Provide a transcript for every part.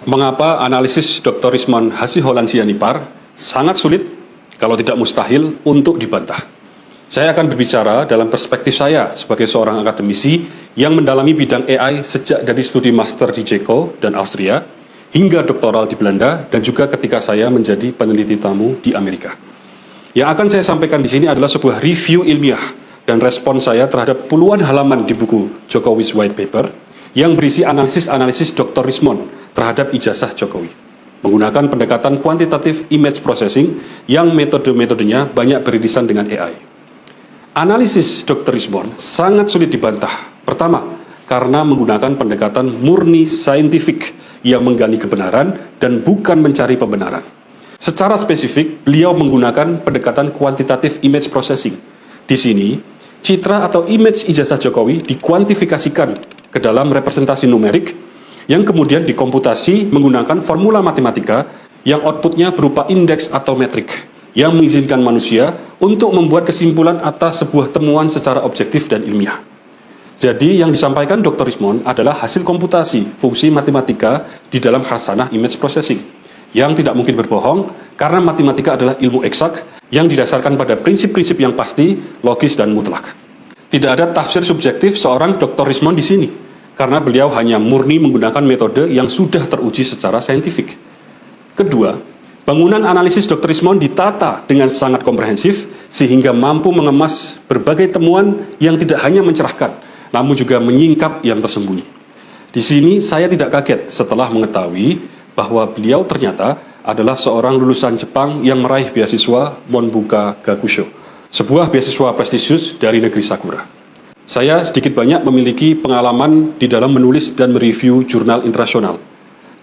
Mengapa analisis Dr. Rismon Hasiholan-Sianipar sangat sulit, kalau tidak mustahil, untuk dibantah? Saya akan berbicara dalam perspektif saya sebagai seorang akademisi yang mendalami bidang AI sejak dari studi master di Ceko dan Austria, hingga doktoral di Belanda, dan juga ketika saya menjadi peneliti tamu di Amerika. Yang akan saya sampaikan di sini adalah sebuah review ilmiah dan respon saya terhadap puluhan halaman di buku Jokowi's White Paper yang berisi analisis-analisis Dr. Rismon terhadap ijazah Jokowi, menggunakan pendekatan kuantitatif image processing yang metode-metodenya banyak beririsan dengan AI. Analisis Dr. Rismon sangat sulit dibantah. Pertama, karena menggunakan pendekatan murni saintifik yang menggali kebenaran dan bukan mencari pembenaran. Secara spesifik, beliau menggunakan pendekatan kuantitatif image processing. Di sini, citra atau image ijazah Jokowi dikuantifikasikan ke dalam representasi numerik yang kemudian dikomputasi menggunakan formula matematika yang outputnya berupa indeks atau metrik yang mengizinkan manusia untuk membuat kesimpulan atas sebuah temuan secara objektif dan ilmiah. Jadi yang disampaikan Dr. Rismon adalah hasil komputasi fungsi matematika di dalam khasanah image processing yang tidak mungkin berbohong karena matematika adalah ilmu eksak yang didasarkan pada prinsip-prinsip yang pasti, logis, dan mutlak. Tidak ada tafsir subjektif seorang Dr. Rismon di sini karena beliau hanya murni menggunakan metode yang sudah teruji secara saintifik. Kedua, bangunan analisis Dr. Rismon ditata dengan sangat komprehensif sehingga mampu mengemas berbagai temuan yang tidak hanya mencerahkan, namun juga menyingkap yang tersembunyi. Di sini saya tidak kaget setelah mengetahui bahwa beliau ternyata adalah seorang lulusan Jepang yang meraih beasiswa Monbuka Gakusho, sebuah beasiswa prestisius dari negeri Sakura. Saya sedikit banyak memiliki pengalaman di dalam menulis dan mereview jurnal internasional.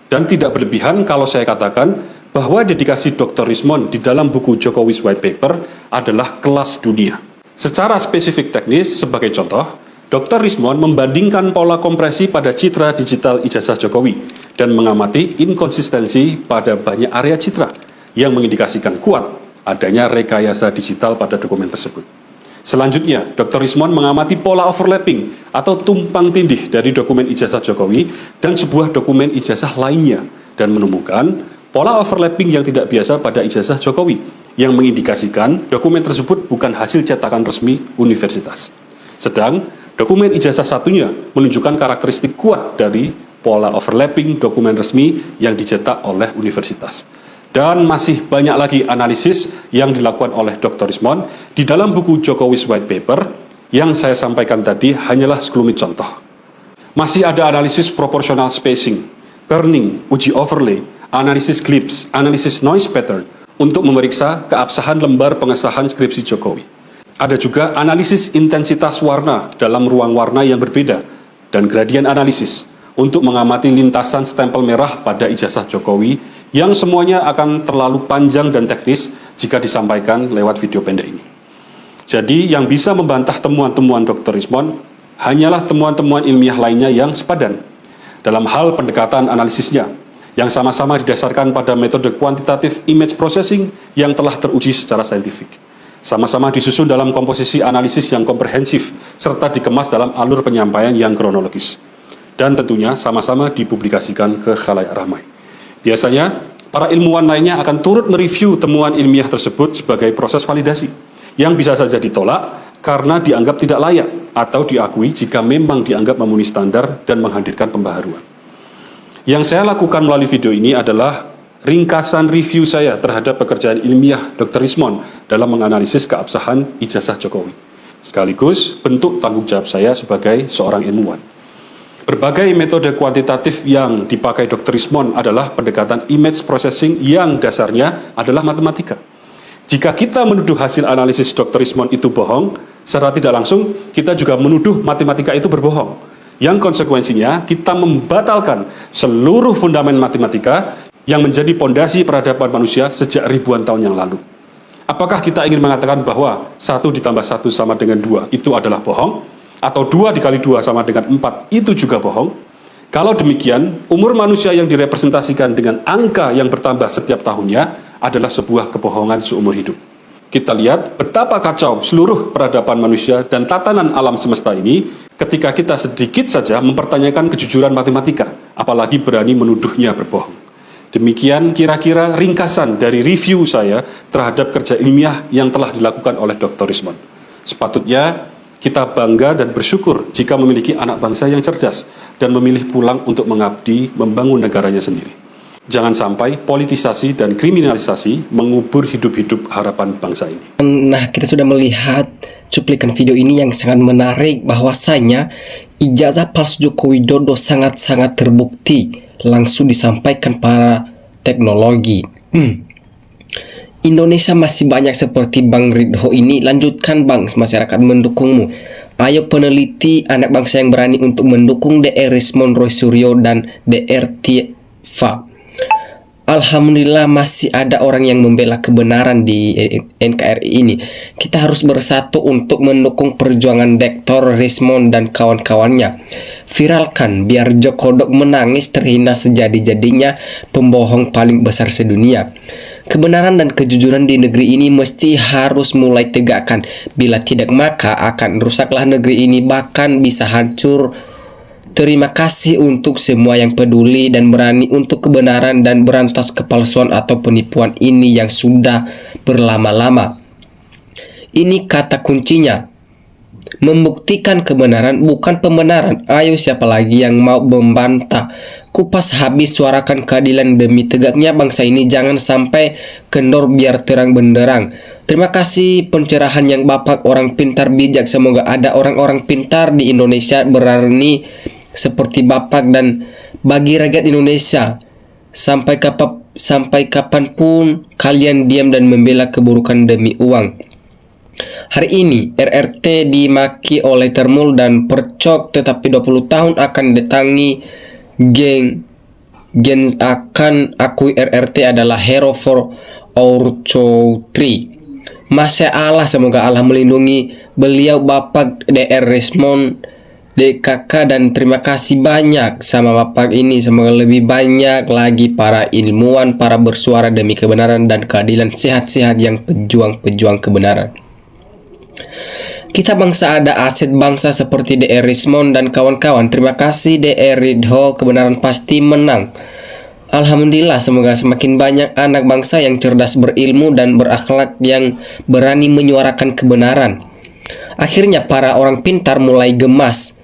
Dan tidak berlebihan kalau saya katakan bahwa dedikasi Dr. Rismon di dalam buku Jokowi's White Paper adalah kelas dunia. Secara spesifik teknis, sebagai contoh, Dr. Rismon membandingkan pola kompresi pada citra digital ijazah Jokowi dan mengamati inkonsistensi pada banyak area citra yang mengindikasikan kuat adanya rekayasa digital pada dokumen tersebut. Selanjutnya, Dr. Rismon mengamati pola overlapping atau tumpang tindih dari dokumen ijazah Jokowi dan sebuah dokumen ijazah lainnya dan menemukan pola overlapping yang tidak biasa pada ijazah Jokowi yang mengindikasikan dokumen tersebut bukan hasil cetakan resmi universitas. Sedang dokumen ijazah satunya menunjukkan karakteristik kuat dari pola overlapping dokumen resmi yang dicetak oleh universitas. Dan masih banyak lagi analisis yang dilakukan oleh Dr. Rismon di dalam buku Jokowi's White Paper yang saya sampaikan tadi hanyalah sekelumit contoh. Masih ada analisis proportional spacing, kerning, uji overlay, analisis clips, analisis noise pattern untuk memeriksa keabsahan lembar pengesahan skripsi Jokowi. Ada juga analisis intensitas warna dalam ruang warna yang berbeda dan gradient analisis untuk mengamati lintasan stempel merah pada ijazah Jokowi yang semuanya akan terlalu panjang dan teknis jika disampaikan lewat video pendek ini. Jadi yang bisa membantah temuan-temuan Dr. Rismon hanyalah temuan-temuan ilmiah lainnya yang sepadan dalam hal pendekatan analisisnya yang sama-sama didasarkan pada metode kuantitatif image processing yang telah teruji secara saintifik. Sama-sama disusun dalam komposisi analisis yang komprehensif, serta dikemas dalam alur penyampaian yang kronologis. Dan tentunya sama-sama dipublikasikan ke khalayak ramai. Biasanya, para ilmuwan lainnya akan turut mereview temuan ilmiah tersebut sebagai proses validasi, yang bisa saja ditolak karena dianggap tidak layak, atau diakui jika memang dianggap memenuhi standar dan menghadirkan pembaharuan. Yang saya lakukan melalui video ini adalah ringkasan review saya terhadap pekerjaan ilmiah Dr. Rismon dalam menganalisis keabsahan ijazah Jokowi. Sekaligus bentuk tanggung jawab saya sebagai seorang ilmuwan. Berbagai metode kuantitatif yang dipakai Dr. Rismon adalah pendekatan image processing yang dasarnya adalah matematika. Jika kita menuduh hasil analisis Dr. Rismon itu bohong, secara tidak langsung kita juga menuduh matematika itu berbohong. Yang konsekuensinya kita membatalkan seluruh fundament matematika yang menjadi pondasi peradaban manusia sejak ribuan tahun yang lalu. Apakah kita ingin mengatakan bahwa 1 ditambah 1 sama dengan 2 itu adalah bohong? Atau 2 dikali 2 sama dengan 4 itu juga bohong? Kalau demikian, umur manusia yang direpresentasikan dengan angka yang bertambah setiap tahunnya adalah sebuah kebohongan seumur hidup. Kita lihat betapa kacau seluruh peradaban manusia dan tatanan alam semesta ini ketika kita sedikit saja mempertanyakan kejujuran matematika apalagi berani menuduhnya berbohong. Demikian kira-kira ringkasan dari review saya terhadap kerja ilmiah yang telah dilakukan oleh Dr. Rismond. Sepatutnya kita bangga dan bersyukur jika memiliki anak bangsa yang cerdas dan memilih pulang untuk mengabdi, membangun negaranya sendiri. Jangan sampai politisasi dan kriminalisasi mengubur hidup-hidup harapan bangsa ini. Nah, kita sudah melihat cuplikan video ini yang sangat menarik, bahwasanya ijazah palsu Joko Widodo sangat-sangat terbukti langsung disampaikan para teknologi. Indonesia masih banyak seperti Bang Ridho ini. Lanjutkan Bang, masyarakat mendukungmu. Ayo peneliti anak bangsa yang berani untuk mendukung DR Rismond Roy Suryo dan DR Tifa. Alhamdulillah masih ada orang yang membela kebenaran di NKRI ini. Kita harus bersatu untuk mendukung perjuangan Dr. Rismond dan kawan-kawannya. Viralkan biar Joko Dok menangis terhina sejadi-jadinya pembohong paling besar sedunia. Kebenaran dan kejujuran di negeri ini mesti harus mulai tegakkan. Bila tidak maka akan rusaklah negeri ini, bahkan bisa hancur. Terima kasih untuk semua yang peduli dan berani untuk kebenaran dan berantas kepalsuan atau penipuan ini yang sudah berlama-lama. Ini kata kuncinya. Membuktikan kebenaran bukan pembenaran. Ayo siapa lagi yang mau membantah? Kupas habis, suarakan keadilan demi tegaknya bangsa ini. Jangan sampai kendor biar terang benderang. Terima kasih pencerahan yang Bapak orang pintar bijak. Semoga ada orang-orang pintar di Indonesia berani seperti Bapak dan bagi rakyat Indonesia. Sampai kapanpun kalian diam dan membela keburukan demi uang. Hari ini RRT dimaki oleh Termul dan Percok, tetapi 20 tahun akan datangi Gen akan akui RRT adalah hero for our country. Masya Allah, semoga Allah melindungi beliau Bapak DR Rismond DKK, dan terima kasih banyak sama Bapak ini. Semoga lebih banyak lagi para ilmuwan, para bersuara demi kebenaran dan keadilan, sehat-sehat yang pejuang-pejuang kebenaran. Kita bangsa ada aset bangsa seperti DR Rismond dan kawan-kawan. Terima kasih DR Ridho, kebenaran pasti menang. Alhamdulillah, semoga semakin banyak anak bangsa yang cerdas, berilmu dan berakhlak yang berani menyuarakan kebenaran. Akhirnya para orang pintar mulai gemes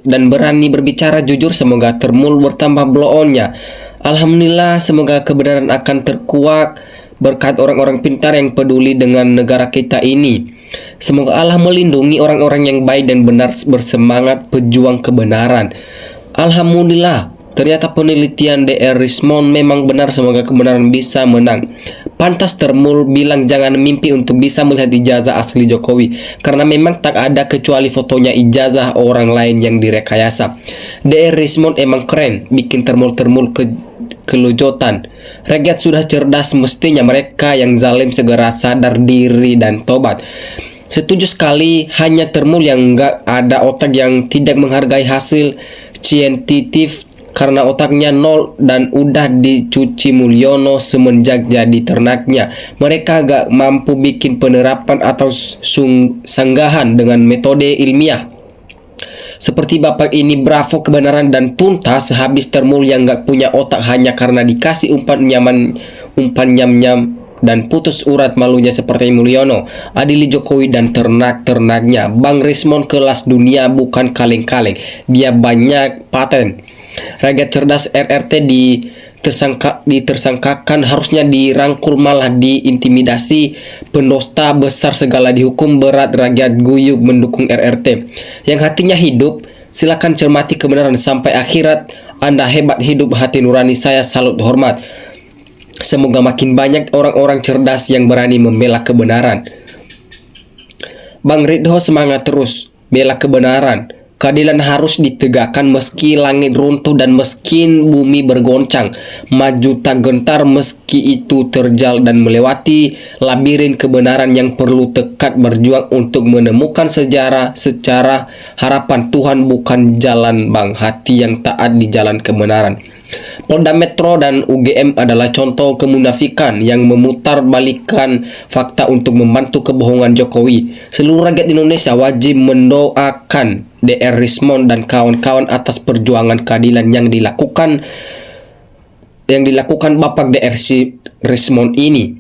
dan berani berbicara jujur. Semoga Termul bertambah blow-on-nya. Alhamdulillah, semoga kebenaran akan terkuak berkat orang-orang pintar yang peduli dengan negara kita ini. Semoga Allah melindungi orang-orang yang baik dan benar bersemangat pejuang kebenaran. Alhamdulillah, ternyata penelitian DR Rismond memang benar. Semoga kebenaran bisa menang. Pantas Termul bilang jangan mimpi untuk bisa melihat ijazah asli Jokowi, karena memang tak ada kecuali fotonya ijazah orang lain yang direkayasa. DR Rismond emang keren, bikin Termul kelojotan. Rakyat sudah cerdas, mestinya mereka yang zalim segera sadar diri dan tobat. Setuju sekali, hanya Termul yang nggak ada otak, yang tidak menghargai hasil saintifik karena otaknya nol dan udah dicuci Mulyono semenjak jadi ternaknya. Mereka gak mampu bikin penerapan atau sanggahan dengan metode ilmiah. Seperti Bapak ini, bravo kebenaran dan tuntas. Habis Termul yang gak punya otak hanya karena dikasih umpan nyam-nyam dan putus urat malunya seperti Mulyono. Adili Jokowi dan ternak-ternaknya. Bang Rismond kelas dunia, bukan kaleng-kaleng. Dia banyak paten. Rakyat cerdas RRT ditersangkakan, harusnya dirangkul, malah diintimidasi. Pendosta besar segala dihukum berat. Rakyat guyup mendukung RRT. Yang hatinya hidup, silakan cermati kebenaran sampai akhirat. Anda hebat, hidup hati nurani, saya salut hormat. Semoga makin banyak orang-orang cerdas yang berani membela kebenaran. Bang Ridho semangat terus, bela kebenaran. Keadilan harus ditegakkan meski langit runtuh dan meski bumi bergoncang. Maju tak gentar meski itu terjal dan melewati labirin kebenaran yang perlu tekad berjuang untuk menemukan sejarah secara harapan Tuhan, bukan jalan bang. Hati yang taat di jalan kebenaran. Polda Metro dan UGM adalah contoh kemunafikan yang memutarbalikkan fakta untuk membantu kebohongan Jokowi. Seluruh rakyat Indonesia wajib mendoakan DR Rismond dan kawan-kawan atas perjuangan keadilan yang dilakukan Bapak DR Rismond ini.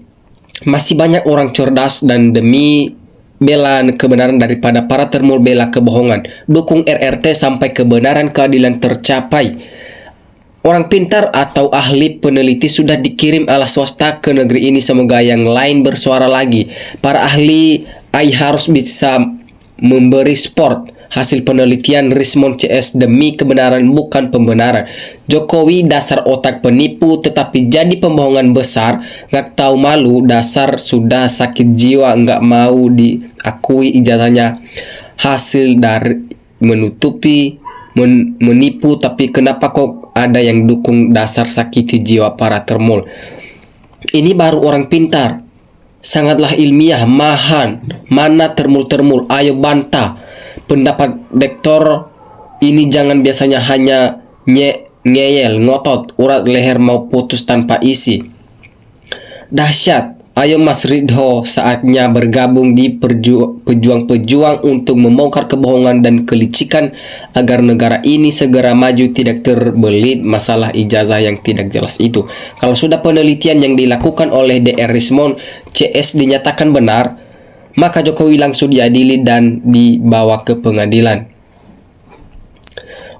Masih banyak orang cerdas dan demi bela kebenaran daripada para termul bela kebohongan. Dukung RRT sampai kebenaran keadilan tercapai. Orang pintar atau ahli peneliti sudah dikirim ala swasta ke negeri ini, semoga yang lain bersuara lagi. Para ahli harus bisa memberi support hasil penelitian Rismond CS demi kebenaran bukan pembenaran. Jokowi dasar otak penipu tetapi jadi pembohongan besar, nggak tahu malu, dasar sudah sakit jiwa, nggak mau diakui ijazahnya. Hasil dari menutupi menipu, tapi kenapa kok ada yang dukung, dasar sakiti jiwa para termul. Ini baru orang pintar, sangatlah ilmiah, mana termul-termul, ayo bantah. Pendapat rektor ini jangan biasanya hanya ngeyel, ngotot, urat leher mau putus tanpa isi. Dahsyat. Ayo Mas Ridho, saatnya bergabung di pejuang-pejuang untuk membongkar kebohongan dan kelicikan agar negara ini segera maju, tidak terbelit masalah ijazah yang tidak jelas itu. Kalau sudah penelitian yang dilakukan oleh DR Rismond CS dinyatakan benar, maka Jokowi langsung diadili dan dibawa ke pengadilan.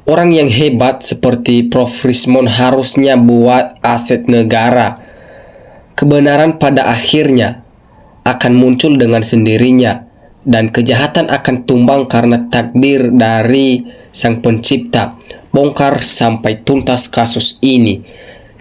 Orang yang hebat seperti Prof. Rismond harusnya buat aset negara. Kebenaran pada akhirnya akan muncul dengan sendirinya dan kejahatan akan tumbang karena takdir dari Sang Pencipta. Bongkar sampai tuntas kasus ini.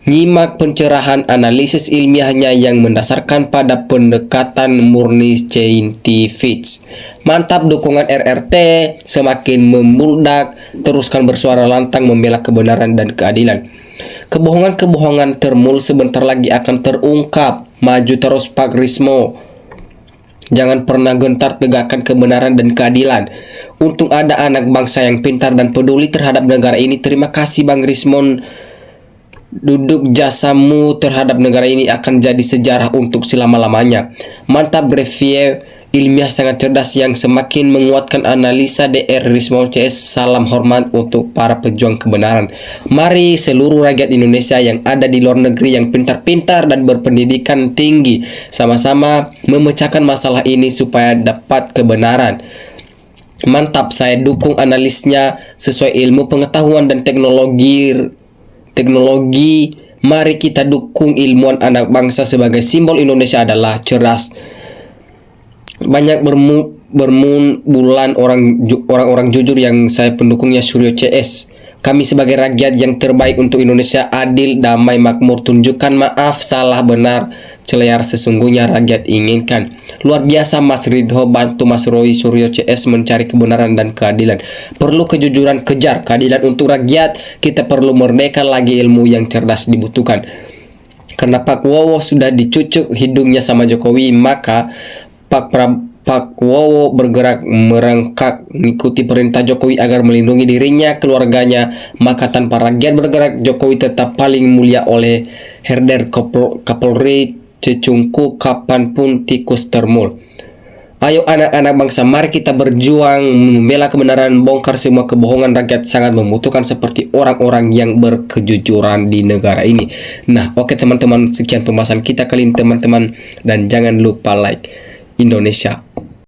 Nyimak pencerahan analisis ilmiahnya yang mendasarkan pada pendekatan murni scientific. Mantap dukungan RRT, semakin membludak, teruskan bersuara lantang membela kebenaran dan keadilan. Kebohongan-kebohongan termul sebentar lagi akan terungkap. Maju terus Pak Rismo. Jangan pernah gentar tegakkan kebenaran dan keadilan. Untung ada anak bangsa yang pintar dan peduli terhadap negara ini. Terima kasih Bang Rismond. Duduk jasamu terhadap negara ini akan jadi sejarah untuk selama-lamanya. Mantap review ilmiah sangat cerdas yang semakin menguatkan analisa DR Rismond CS. Salam hormat untuk para pejuang kebenaran. Mari seluruh rakyat Indonesia yang ada di luar negeri yang pintar-pintar dan berpendidikan tinggi sama-sama memecahkan masalah ini supaya dapat kebenaran. Mantap, saya dukung analisnya sesuai ilmu pengetahuan dan teknologi. Mari kita dukung ilmuwan anak bangsa sebagai simbol Indonesia adalah cerdas. Banyak bermunculan orang-orang jujur yang saya pendukungnya Suryo CS. Kami sebagai rakyat yang terbaik untuk Indonesia adil, damai, makmur. Tunjukkan maaf, salah, benar, celayar sesungguhnya rakyat inginkan. Luar biasa Mas Ridho, bantu Mas Roy Suryo CS mencari kebenaran dan keadilan. Perlu kejujuran, kejar keadilan untuk rakyat. Kita perlu merdeka lagi, ilmu yang cerdas dibutuhkan. Karena Pak Wowo sudah dicucuk hidungnya sama Jokowi, maka Pak Wowo bergerak merangkak mengikuti perintah Jokowi agar melindungi dirinya, keluarganya. Maka tanpa rakyat bergerak, Jokowi tetap paling mulia oleh herder Kapolri cecungku kapanpun tikus termul. Ayo anak-anak bangsa, mari kita berjuang membela kebenaran, bongkar semua kebohongan. Rakyat sangat membutuhkan seperti orang-orang yang berkejujuran di negara ini. Nah, oke teman-teman, sekian pembahasan kita kali ini teman-teman, dan jangan lupa like Indonesia